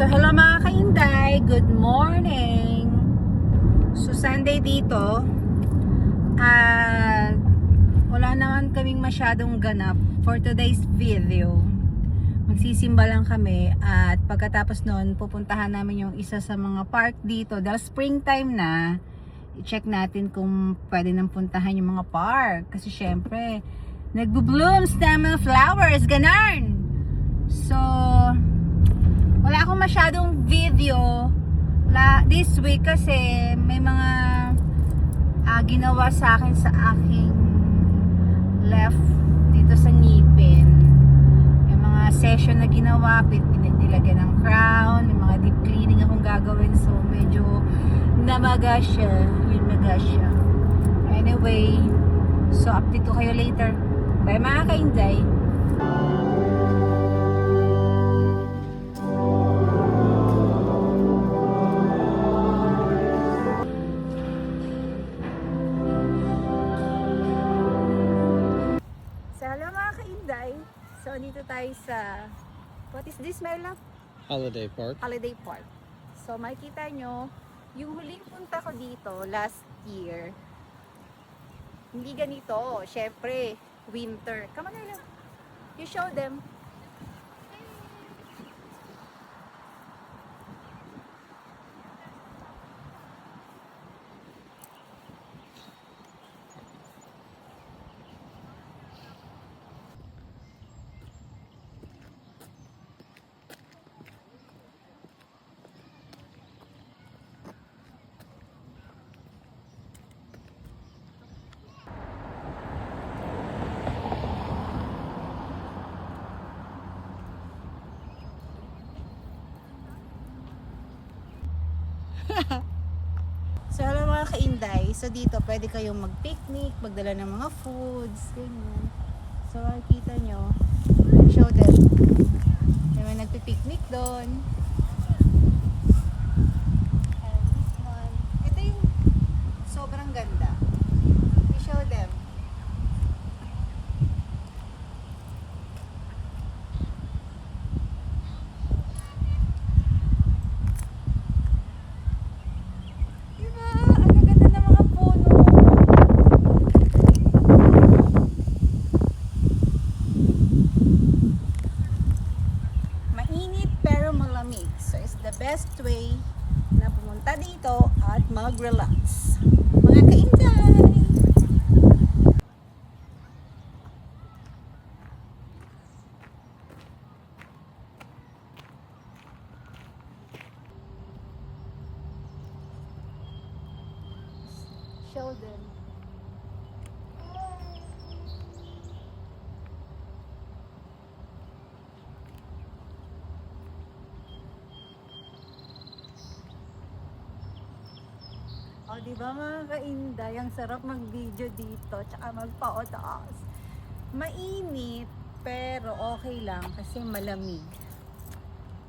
So hello mga kainday, good morning. So Sunday dito at wala naman kaming masyadong ganap for today's video. Magsisimba lang kami at pagkatapos nun pupuntahan namin yung isa sa mga park dito dahil springtime na. I-check natin kung pwede nang puntahan yung mga park kasi syempre nagbo-blooms na mga flowers, ganun. So wala akong masyadong video this week kasi may mga ginawa sa akin sa aking left dito sa ngipin. May mga session na ginawa, nilagyan ng crown, may mga deep cleaning akong gagawin, so medyo namaga siya. Anyway, so update ko kayo later. Bye mga kainday. So, dito tayo sa, what is this, Mela? Holiday Park. Holiday Park. So, makikita nyo, yung huling punta ko dito, last year, hindi ganito. Syempre, winter. Come on, Mela. You show them. So, hello mga kainday. So, dito pwede kayong mag-picnic, magdala ng mga foods, ganyan. So, makikita nyo, show them. May nagpipicnic doon. And this one. Ito yung sobrang ganda. I-show them. Best way na pumunta dito at mag-relax. Mga kainday! Show them. O, diba mga kainday, ang sarap mag-video dito, tsaka magpa-otas. Mainit, pero okay lang kasi malamig.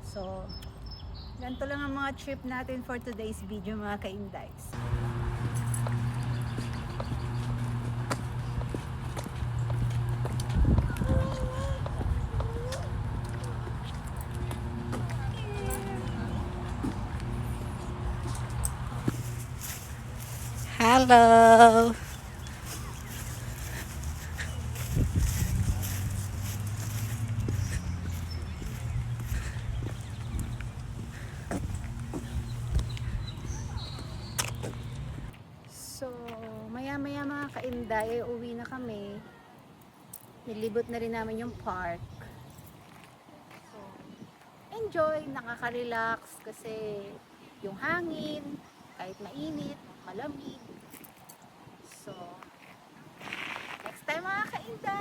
So, ganito lang ang mga trip natin for today's video mga kaindays. Hello! So, maya-maya mga kainday, uwi na kami. Nilibot na rin namin yung park. So, enjoy, nakaka-relax kasi yung hangin, kahit mainit, malamig. So, next time mga kainday!